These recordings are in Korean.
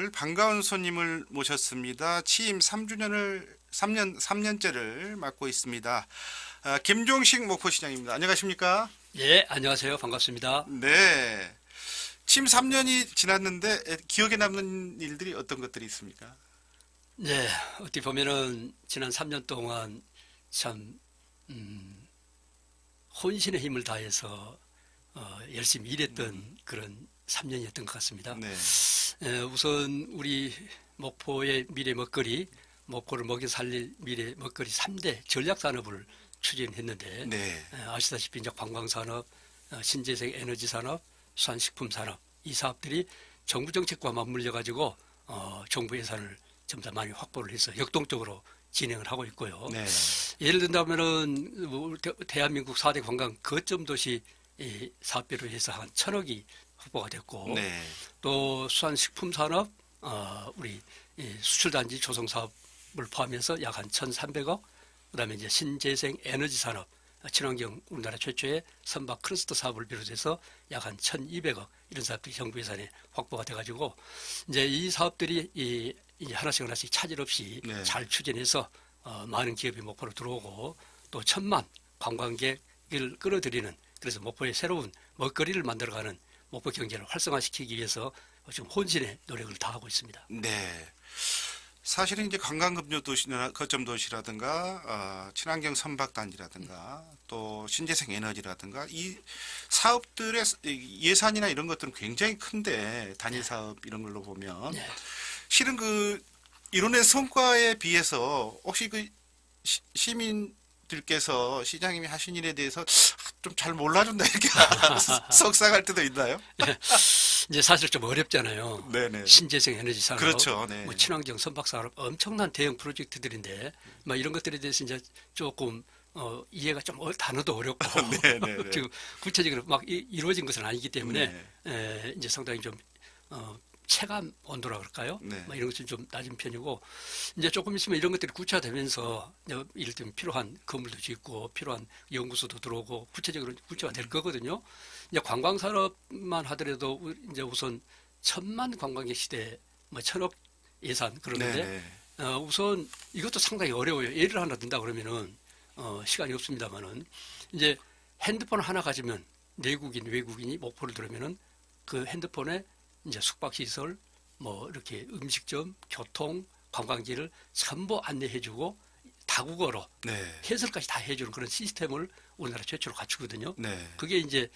오늘 반가운 손님을 모셨습니다. 취임 3년째를 맡고 있습니다. 김종식 목포시장입니다. 안녕하십니까? 예, 안녕하세요. 반갑습니다. 네. 취임 3년이 지났는데 기억에 남는 일들이 어떤 것들이 있습니까? 네, 어떻게 보면은 지난 3년 동안 참 혼신의 힘을 다해서 열심히 일했던 그런 3년이었던 것 같습니다. 네. 우선 우리 목포의 미래 먹거리, 목포를 먹여 살릴 미래 먹거리 3대 전략 산업을 추진했는데 네. 아시다시피 이제 관광산업, 신재생 에너지 산업, 수산식품 산업 이 사업들이 정부 정책과 맞물려 가지고 정부 예산을 점차 많이 확보를 해서 역동적으로 진행을 하고 있고요. 네. 예를 든다면은 대한민국 4대 관광 거점 도시 사업비로 해서 한 1,000억이 확보가 됐고 네. 또 수산식품 산업 우리 수출단지 조성 사업을 포함해서 약 한 1,300억, 그다음에 이제 신재생 에너지 산업 친환경 우리나라 최초의 선박 클러스터 사업을 비롯해서 약 한 1,200억 이런 사업들이 정부 예산에 확보가 돼가지고 이제 이 사업들이 이제 하나씩 차질 없이 네. 잘 추진해서 많은 기업이 목포로 들어오고 또 1,000만 관광객을 끌어들이는, 그래서 목포의 새로운 먹거리를 만들어가는 목포 경제를 활성화시키기 위해서 지금 혼신의 노력을 다하고 있습니다. 네. 사실은 이제 관광급료 도시나 거점 도시라든가 친환경 선박 단지라든가 또 신재생 에너지라든가 이 사업들의 예산이나 이런 것들은 굉장히 큰데 단일 사업 이런 걸로 보면 네. 실은 그 이론의 성과에 비해서 혹시 그 시민들께서 시장님이 하신 일에 대해서 좀 잘 몰라준다 이렇게 속상할 때도 있나요? 이제 사실 좀 어렵잖아요. 네네. 신재생 에너지 산업, 그렇죠. 네. 뭐 친환경 선박 산업 엄청난 대형 프로젝트들인데 막 이런 것들에 대해서 이제 조금 이해가 좀 단어도 어렵고 네네네. 지금 구체적으로 막 이루어진 것은 아니기 때문에 네. 이제 상당히 좀 체감 온도라 그럴까요? 네. 뭐 이런 것은 좀 낮은 편이고 이제 조금 있으면 이런 것들이 구체화되면서 이를테면 필요한 건물도 짓고 필요한 연구소도 들어오고 구체적으로 구체화 될 거거든요. 이제 관광 산업만 하더라도 이제 우선 1,000만 관광객 시대 뭐 1,000억 예산 그러는데 네네. 우선 이것도 상당히 어려워요. 예를 하나 든다 그러면은 시간이 없습니다만은 이제 핸드폰 하나 가지면 내국인 외국인이 목포를 들으면은 그 핸드폰에 이제 숙박시설, 뭐 이렇게 음식점, 교통, 관광지를 전부 안내해주고 다국어로 네. 해설까지 다 해주는 그런 시스템을 우리나라 최초로 갖추거든요. 네. 그게 이제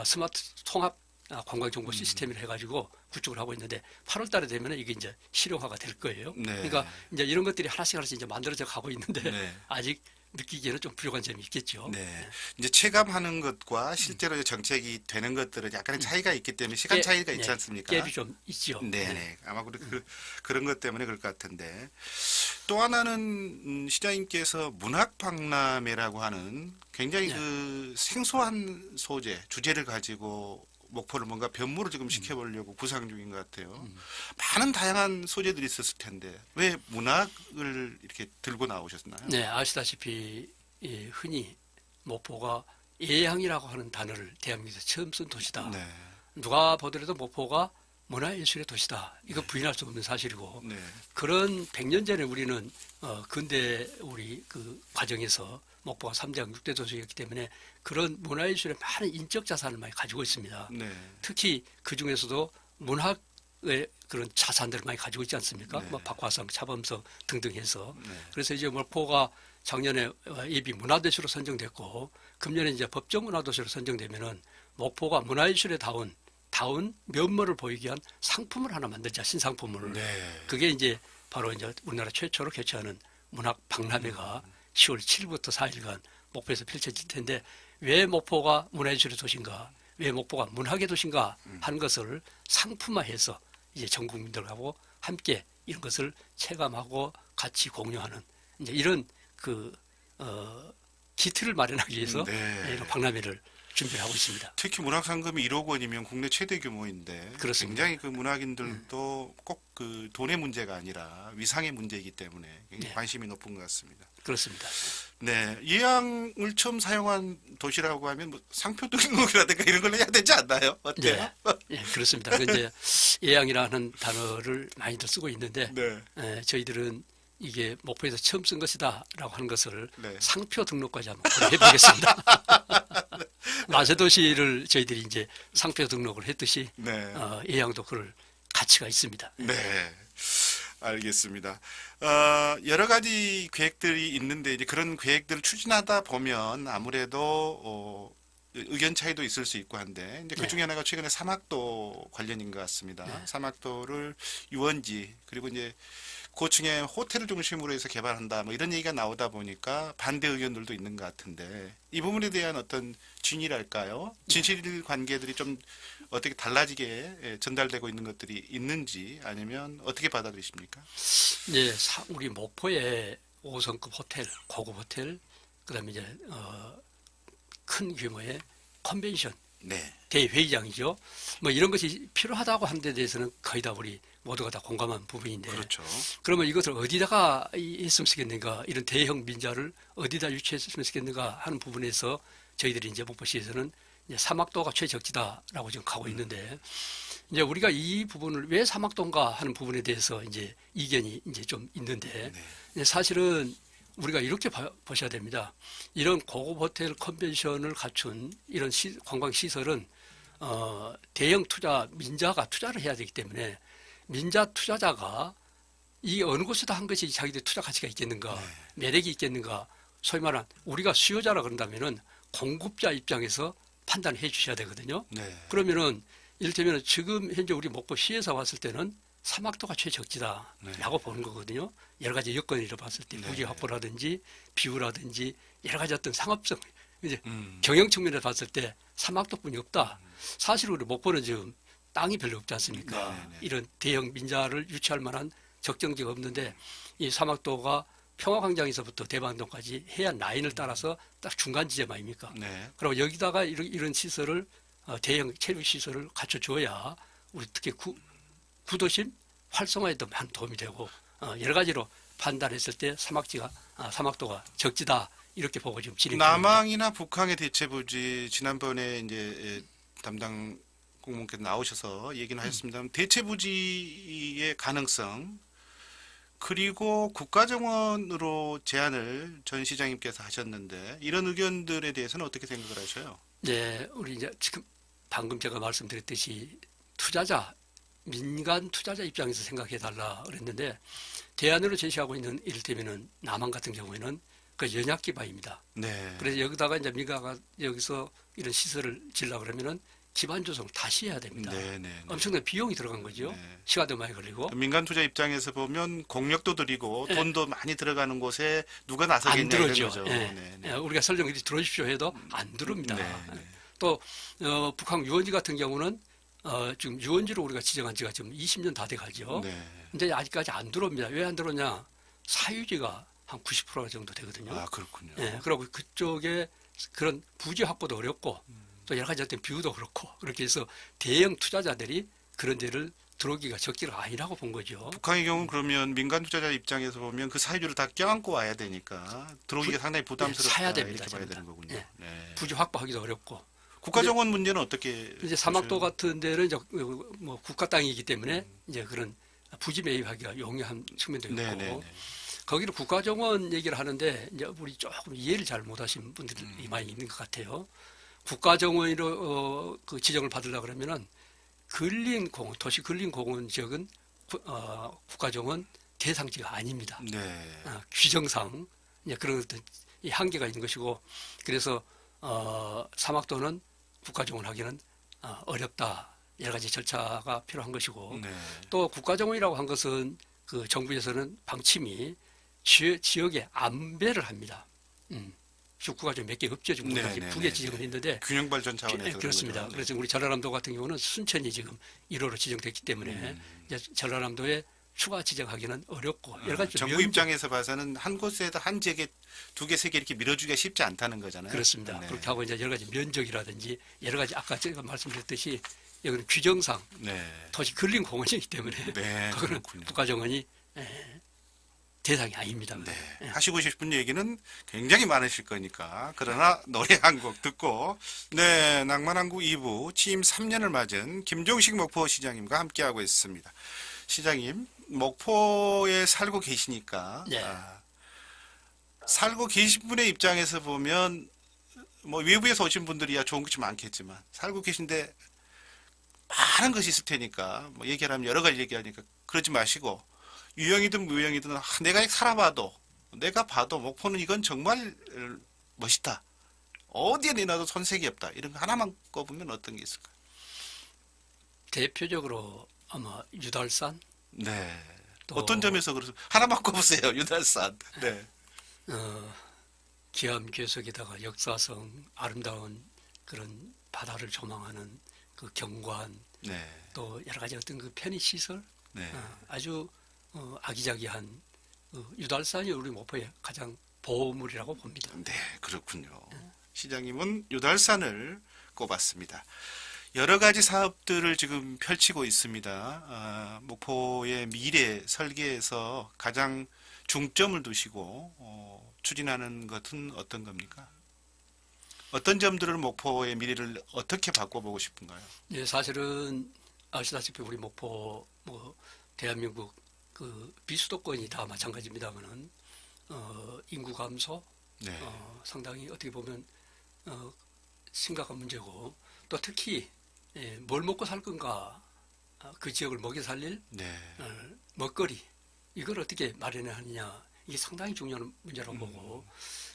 스마트 통합 관광정보 시스템을 해가지고 구축을 하고 있는데 8월 달에 되면 이게 이제 실용화가 될 거예요. 네. 그러니까 이제 이런 것들이 하나씩 이제 만들어져 가고 있는데 네. 아직 느끼기에는 좀 부족한 점이 있겠죠. 네. 이제 체감하는 것과 실제로 정책이 되는 것들은 약간의 차이가 있기 때문에 시간 차이가 있지 않습니까? 갭이 좀 있죠. 네네. 아마 그런 것 때문에 그럴 것 같은데. 또 하나는 시장님께서 문학박람회라고 하는 굉장히 그 생소한 소재, 주제를 가지고 목포를 뭔가 변모를 지금 시켜보려고 구상 중인 것 같아요. 많은 다양한 소재들이 있었을 텐데 왜 문학을 이렇게 들고 나오셨나요? 네, 아시다시피 흔히 목포가 예향이라고 하는 단어를 대한민국에서 처음 쓴 도시다. 네. 누가 보더라도 목포가 문화예술의 도시다. 이거 부인할 수 없는 사실이고 네. 그런 100년 전에 우리는 근대 우리 그 과정에서 목포가 3대 6대 도시였기 때문에 그런 문화예술의 많은 인적 자산을 많이 가지고 있습니다. 네. 특히 그 중에서도 문학의 그런 자산들을 많이 가지고 있지 않습니까? 네. 뭐 박화성, 차범성 등등 해서. 네. 그래서 이제 목포가 작년에 예비 문화도시로 선정됐고 금년에 이제 법정 문화도시로 선정되면은 목포가 문화예술에 다운 면모를 보이게 한 상품을 하나 만들자, 신상품을. 네. 그게 이제 바로 이제 우리나라 최초로 개최하는 문학 박람회가 10월 7일부터 4일간 목포에서 펼쳐질 텐데 왜 목포가 문화예술의 도시인가, 왜 목포가 문학의 도시인가 하는 것을 상품화해서 이제 전 국민들하고 함께 이런 것을 체감하고 같이 공유하는 이제 이런 그 기틀을 마련하기 위해서 네. 이런 박람회를 준비를 하고 있습니다. 특히 문학상금이 1억 원이면 국내 최대 규모인데 그렇습니다. 굉장히 그 문학인들도 꼭 그 돈의 문제가 아니라 위상의 문제이기 때문에 굉장히 네. 관심이 높은 것 같습니다. 그렇습니다. 네, 예양을 처음 사용한 도시라고 하면 뭐 상표 등록이라든가 이런 걸 해야 되지 않나요? 어때요? 예, 그렇습니다. 그 이제 예양이라는 단어를 많이들 쓰고 있는데 네, 저희들은 이게 목포에서 처음 쓴 것이다라고 하는 것을 네. 상표 등록까지 한번 해보겠습니다. 마세도시를 저희들이 이제 상표 등록을 했듯이 네. 예양도 그럴 가치가 있습니다. 네, 알겠습니다. 여러 가지 계획들이 있는데 이제 그런 계획들을 추진하다 보면 아무래도 의견 차이도 있을 수 있고 한데 이제 그 네. 중에 하나가 최근에 사막도 관련인 것 같습니다. 네. 사막도를 유원지 그리고 이제 고층의 호텔을 중심으로 해서 개발한다 뭐 이런 얘기가 나오다 보니까 반대 의견들도 있는 것 같은데 이 부분에 대한 어떤 진위랄까요? 진실 관계들이 좀 어떻게 달라지게 전달되고 있는 것들이 있는지 아니면 어떻게 받아들이십니까? 이제 우리 목포에 5성급 호텔, 고급 호텔, 그다음에 이제 큰 규모의 컨벤션 네, 대회의장이죠. 뭐 이런 것이 필요하다고 하는 데 대해서는 거의 다 우리 모두가 다 공감한 부분인데 그렇죠. 그러면 이것을 어디다가 했으면 좋겠는가 이런 대형 민자를 어디다 유치했으면 좋겠는가 하는 부분에서 저희들이 이제 목포시에서는 이제 사막도가 최적지다라고 지금 가고 있는데 이제 우리가 이 부분을 왜 사막도인가 하는 부분에 대해서 이제 이견이 이제 좀 있는데 네. 사실은 우리가 이렇게 보셔야 됩니다. 이런 고급 호텔 컨벤션을 갖춘 이런 관광 시설은 대형 투자 민자가 투자를 해야 되기 때문에 민자 투자자가 이 어느 곳에다 한 것이 자기들 투자 가치가 있겠는가, 매력이 있겠는가, 소위 말한 우리가 수요자라 그런다면은 공급자 입장에서 판단해 주셔야 되거든요. 네. 그러면은 이를테면 지금 현재 우리 목포시에서 봤을 때는 사막도가 최적지다라고 보는 거거든요. 여러 가지 여건을 봤을 때 부지 확보라든지 비율라든지 여러 가지 어떤 상업성 이제 경영 측면에서 봤을 때 사막도뿐이 없다. 사실 우리 목포는 지금 땅이 별로 없지 않습니까? 네네. 이런 대형 민자를 유치할 만한 적정지가 없는데 이 사막도가 평화광장에서부터 대방동까지 해안 라인을 따라서 딱 중간 지점 아닙니까? 네. 그리고 여기다가 이런 시설을 대형 체류 시설을 갖춰줘야 우리 특히 구도심 활성화에도 많은 도움이 되고 여러 가지로 판단했을 때 사막도가 적지다 이렇게 보고 지금 진행 중입니다. 남항이나 북항의 대체부지 지난번에 이제 담당 공무원께서 나오셔서 얘기는 하셨습니다만 대체부지의 가능성 그리고 국가정원으로 제안을 전 시장님께서 하셨는데 이런 의견들에 대해서는 어떻게 생각을 하셔요? 네, 우리 이제 지금 방금 제가 말씀드렸듯이 투자자 민간 투자자 입장에서 생각해 달라 그랬는데 대안으로 제시하고 있는 이를테면은 남한 같은 경우에는 그 연약 기반입니다. 네. 그래서 여기다가 이제 민가가 여기서 이런 시설을 지으려 그러면은 기반 조성을 다시 해야 됩니다. 네. 엄청난 비용이 들어간 거죠. 네. 시간도 많이 걸리고 민간 투자 입장에서 보면 공력도 들이고 네. 돈도 많이 들어가는 곳에 누가 안 나서겠냐 이런 들어오죠. 거죠. 예. 네. 예, 우리가 설령 이리 들어오십시오 해도 안 들어옵니다. 네. 또 북한 유원지 같은 경우는 지금 유원지로 우리가 지정한 지가 지금 20년 다 돼가죠. 네. 근데 아직까지 안 들어옵니다. 왜 안 들어오냐? 사유지가 한 90% 정도 되거든요. 아 그렇군요. 예, 그리고 그쪽에 그런 부지 확보도 어렵고 또 여러 가지 어떤 비유도 그렇고 그렇게 해서 대형 투자자들이 그런 데를 들어오기가 적기가 아니라고 본 거죠. 북한의 경우는 그러면 민간 투자자 입장에서 보면 그 사유지를 다 껴안고 와야 되니까 들어오기가 상당히 부담스럽다 사야 됩니다, 이렇게 봐야 전부 다. 되는 거군요. 예. 네. 부지 확보하기도 어렵고 국가정원 문제는 어떻게 이제 사막도 같은 데는 이제 뭐 국가 땅이기 때문에 이제 그런 부지 매입하기가 용이한 측면도 있고 네네. 거기를 국가정원 얘기를 하는데 이제 우리 조금 이해를 잘 못하신 분들이 많이 있는 것 같아요. 국가정원으로 그 지정을 받으려 그러면은 근린공원, 도시 근린공원 지역은 국가정원 대상지가 아닙니다. 네. 규정상 이제 그런 어떤 이 한계가 있는 것이고 그래서 사막도는 국가정원 하기는 어렵다. 여러 가지 절차가 필요한 것이고 네. 또 국가정원이라고 한 것은 그 정부에서는 방침이 지역에 안배를 합니다. 국가정원 몇 개 없죠. 지금 우리가 네. 2개 지정을 했는데 균형 발전 차원에서 그렇습니다. 그런 거죠. 그래서 우리 전라남도 같은 경우는 순천이 지금 1호로 지정됐기 때문에 이제 전라남도에 추가 지정하기는 어렵고 여러 가지 정부 입장에서 봐서는 한 곳에다 한 지역에 두 개, 세 개 이렇게 밀어주기가 쉽지 않다는 거잖아요. 그렇습니다. 네. 그렇게 하고 이제 여러 가지 면적이라든지 여러 가지 아까 제가 말씀드렸듯이 여기는 규정상 네. 도시 근린 공원이기 때문에 네, 그거는 그렇군요. 국가정원이 대상이 아닙니다. 네. 하시고 싶은 얘기는 굉장히 많으실 거니까. 그러나 노래 한 곡 듣고, 네, 낭만항구 2부 취임 3년을 맞은 김종식 목포시장님과 함께하고 있습니다. 시장님, 목포에 살고 계시니까, 네. 살고 계신 분의 입장에서 보면, 뭐 외부에서 오신 분들이야 좋은 것이 많겠지만, 살고 계신데 많은 것이 있을 테니까, 뭐 얘기하면 여러 가지 얘기하니까 그러지 마시고, 유형이든 무형이든 내가 살아봐도 내가 봐도 목포는 이건 정말 멋있다. 어디에 내놔도 손색이 없다. 이런 거 하나만 꼽으면 어떤 게 있을까요? 대표적으로 아마 유달산 네. 또 어떤 점에서 그래서 하나만 꼽으세요. 유달산. 네. 기암괴석에다가 역사성 아름다운 그런 바다를 조망하는 그 경관 네. 또 여러 가지 어떤 그 편의시설 네. 아주 아기자기한 유달산이 우리 목포의 가장 보물이라고 봅니다. 네, 그렇군요. 시장님은 유달산을 꼽았습니다. 여러 가지 사업들을 지금 펼치고 있습니다. 목포의 미래 설계에서 가장 중점을 두시고 추진하는 것은 어떤 겁니까? 어떤 점들을 목포의 미래를 어떻게 바꿔보고 싶은가요? 예, 사실은 아시다시피 우리 목포 뭐 대한민국 그 비수도권이 다 마찬가지입니다만은 인구 감소 네. 상당히 어떻게 보면 심각한 문제고 또 특히 뭘 먹고 살 건가 그 지역을 먹여 살릴 네. 먹거리 이걸 어떻게 마련하느냐 이게 상당히 중요한 문제라고 보고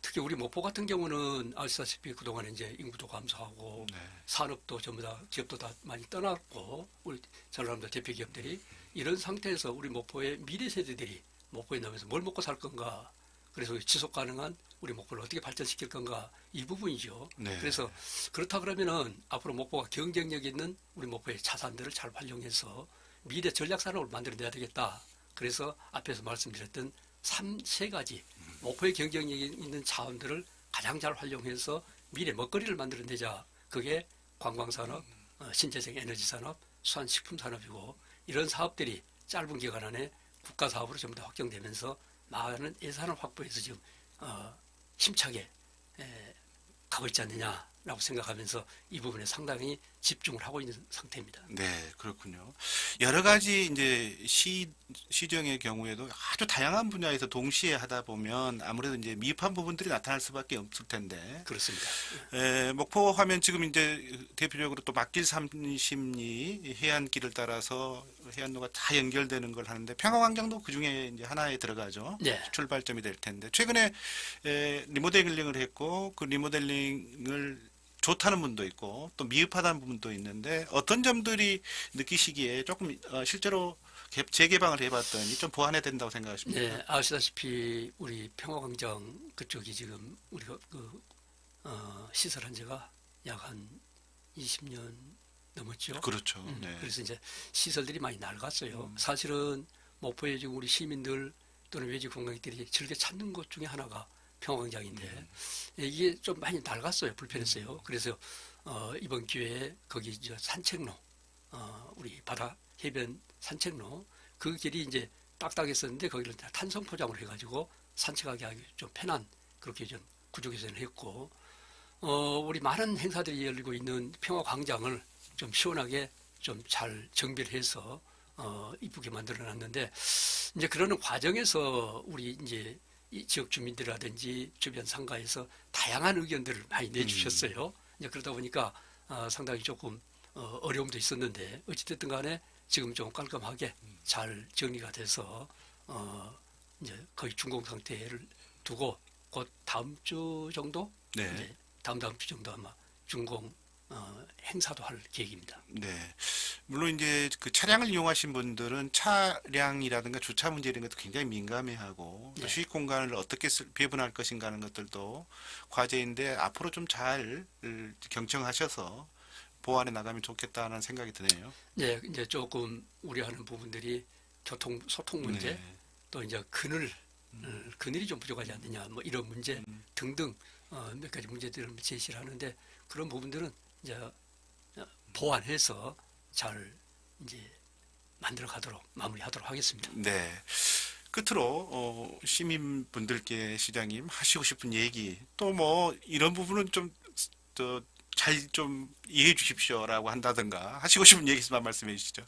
특히 우리 목포 같은 경우는 아시다시피 그동안에 이제 인구도 감소하고 네. 산업도 전부 다 기업도 다 많이 떠났고 우리 전라남도 대표 기업들이 이런 상태에서 우리 목포의 미래 세대들이 목포에 나면서 뭘 먹고 살 건가 그래서 지속 가능한 우리 목포를 어떻게 발전시킬 건가 이 부분이죠. 네. 그래서 그렇다 그러면은 앞으로 목포가 경쟁력 있는 우리 목포의 자산들을 잘 활용해서 미래 전략 산업을 만들어내야 되겠다. 그래서 앞에서 말씀드렸던 세 가지 목포의 경쟁력 있는 자원들을 가장 잘 활용해서 미래 먹거리를 만들어내자. 그게 관광산업, 신재생 에너지산업, 수산식품산업이고 이런 사업들이 짧은 기간 안에 국가 사업으로 전부 다 확정되면서 많은 예산을 확보해서 지금 힘차게 가고 있지 않느냐라고 생각하면서 이 부분에 상당히 집중을 하고 있는 상태입니다. 네, 그렇군요. 여러 가지 이제 시정의 경우에도 아주 다양한 분야에서 동시에 하다 보면 아무래도 이제 미흡한 부분들이 나타날 수밖에 없을 텐데. 그렇습니다. 목포 하면 지금 이제 대표적으로 또 막길 30리 해안길을 따라서 해안로가 다 연결되는 걸 하는데 평화광장도 그 중에 이제 하나에 들어가죠. 네. 출발점이 될 텐데 최근에 리모델링을 했고 그 리모델링을 좋다는 분도 있고 또 미흡하다는 부분도 있는데 어떤 점들이 느끼시기에 조금 실제로 재개방을 해봤더니 좀 보완해야 된다고 생각하십니까? 네, 아시다시피 우리 평화광장 그쪽이 지금 우리가 시설한 지가 약 한 20년 넘었죠. 그렇죠. 네. 그래서 이제 시설들이 많이 낡았어요. 사실은 목포에 지금 우리 시민들 또는 외지 관광객들이 즐겨 찾는 곳 중에 하나가 평화광장인데 이게 좀 많이 낡았어요. 불편했어요. 그래서 이번 기회에 거기 이제 산책로, 우리 바다 해변 산책로 그 길이 이제 딱딱했었는데 거기를 탄성 포장을 해가지고 산책하기 하기 좀 편한 그렇게 좀 구조 개선을 했고 우리 많은 행사들이 열리고 있는 평화광장을 좀 시원하게 좀 잘 정비를 해서 이쁘게 만들어놨는데 이제 그러는 과정에서 우리 이제 이 지역 주민들이라든지 주변 상가에서 다양한 의견들을 많이 내주셨어요. 이제 그러다 보니까 상당히 조금 어려움도 있었는데 어찌됐든 간에 지금 좀 깔끔하게 잘 정리가 돼서 이제 거의 준공 상태를 두고 곧 다음 주 정도 네. 이제 다음 주 정도 아마 준공 행사도 할 계획입니다. 네. 물론 이제 그 차량을 이용하신 분들은 차량이라든가 주차 문제 이런 것도 굉장히 민감해하고 또 네. 휴식 공간을 어떻게 배분할 것인가 하는 것들도 과제인데 앞으로 좀 잘 경청하셔서 보완해 나가면 좋겠다는 생각이 드네요. 네, 이제 조금 우려하는 부분들이 교통 소통 문제, 네. 또 이제 그늘이 좀 부족하지 않느냐, 뭐 이런 문제 등등 몇 가지 문제들을 제시를 하는데 그런 부분들은 이제 보완해서 잘 이제 만들어가도록 마무리하도록 하겠습니다. 네. 끝으로 시민분들께 시장님 하시고 싶은 얘기 또 뭐 이런 부분은 좀 잘 좀 이해해 주십시오라고 한다든가 하시고 싶은 얘기 있으면 말씀해 주시죠.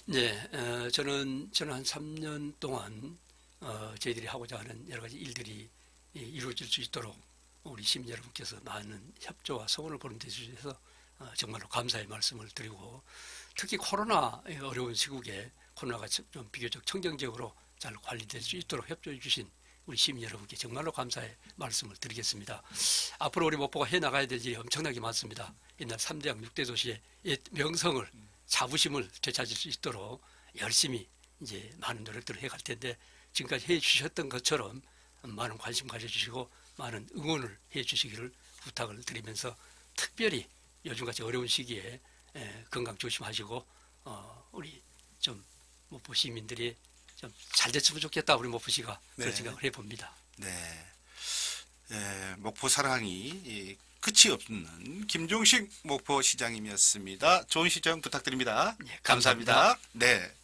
네, 저는 한 3년 동안 저희들이 하고자 하는 여러 가지 일들이 이루어질 수 있도록 우리 시민 여러분께서 많은 협조와 성원을 보내주셔서 정말로 감사의 말씀을 드리고 특히 코로나의 어려운 시국에 코로나가 좀 비교적 청정적으로 잘 관리될 수 있도록 협조해 주신 우리 시민 여러분께 정말로 감사의 말씀을 드리겠습니다. 앞으로 우리 목포가 해나가야 될 일이 엄청나게 많습니다. 옛날 3대양 6대 도시의 옛 명성을 자부심을 되찾을 수 있도록 열심히 이제 많은 노력들을 해갈 텐데 지금까지 해 주셨던 것처럼 많은 관심 가져주시고 많은 응원을 해 주시기를 부탁을 드리면서 특별히 요즘같이 어려운 시기에 건강 조심하시고 우리 좀 목포 시민들이 좀 잘 됐으면 좋겠다 우리 목포시가 그런 네. 생각을 해봅니다. 네. 목포 사랑이 끝이 없는 김종식 목포시장님이었습니다. 좋은 시청 부탁드립니다. 네, 감사합니다. 감사합니다. 네.